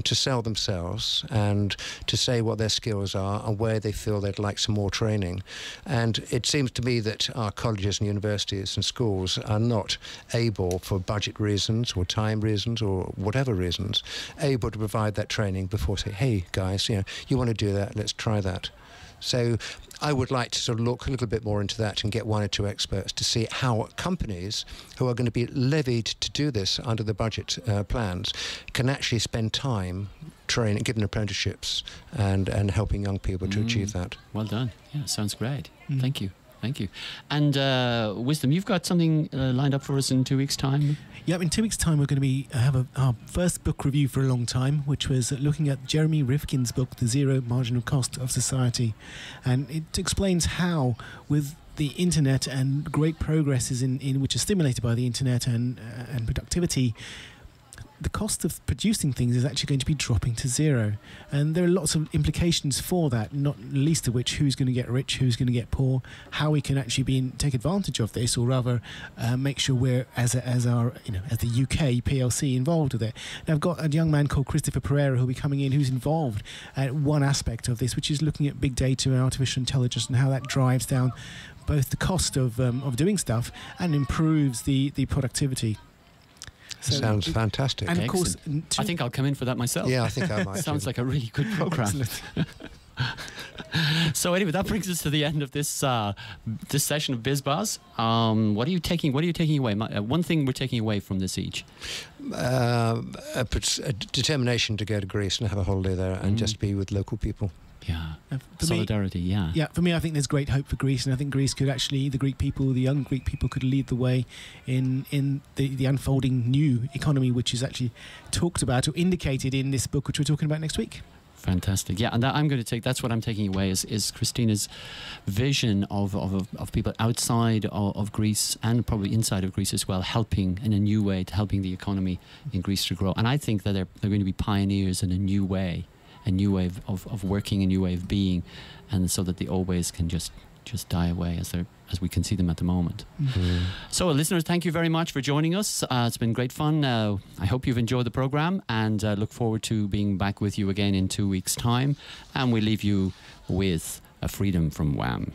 E: to sell themselves and to say what their skills are and where they feel they'd like some more training. And it seems to me that our colleges and universities and schools are not able, for budget reasons or time reasons or whatever reasons, able to provide that training before say, hey guys, you want to do that, let's try that. So I would like to sort of look a little bit more into that and get one or two experts to see how companies who are going to be levied to do this under the budget plans can actually spend time training, giving apprenticeships and helping young people to achieve that.
B: Well done. Yeah, sounds great. Thank you. Thank you. And Wisdom, you've got something lined up for us in 2 weeks' time?
D: Yeah, in 2 weeks' time we're going to have our first book review for a long time, which was looking at Jeremy Rifkin's book, The Zero Marginal Cost of Society. And it explains how, with the internet and great progresses in which are stimulated by the internet and productivity, the cost of producing things is actually going to be dropping to zero. And there are lots of implications for that, not least of which who's going to get rich, who's going to get poor, how we can actually take advantage of this, or rather make sure we're, as the UK PLC, involved with it. Now, I've got a young man called Christopher Pereira who'll be coming in, who's involved at one aspect of this, which is looking at big data and artificial intelligence and how that drives down both the cost of doing stuff and improves the productivity.
E: So sounds fantastic.
D: And of course,
B: I think I'll come in for that myself.
E: Yeah, I think I might.
B: Sounds like a really good program. So anyway, that brings us to the end of this this session of Biz Buzz. What are you taking away? One thing we're taking away from this each.
E: A determination to go to Greece and have a holiday there and just be with local people.
B: Yeah, solidarity. Yeah.
D: For me, I think there's great hope for Greece, and I think Greece could actually, the young Greek people, could lead the way in the unfolding new economy, which is actually talked about or indicated in this book, which we're talking about next week.
B: Fantastic. Yeah, and that's what I'm taking away is Christina's vision of people outside of Greece and probably inside of Greece as well, helping in a new way, helping the economy in Greece to grow. And I think that they're going to be pioneers in a new way of working, a new way of being, and so that the old ways can just die away as we can see them at the moment. So listeners, thank you very much for joining us. It's been great fun. I hope you've enjoyed the program, and look forward to being back with you again in 2 weeks' time. And we leave you with a Freedom from Wham.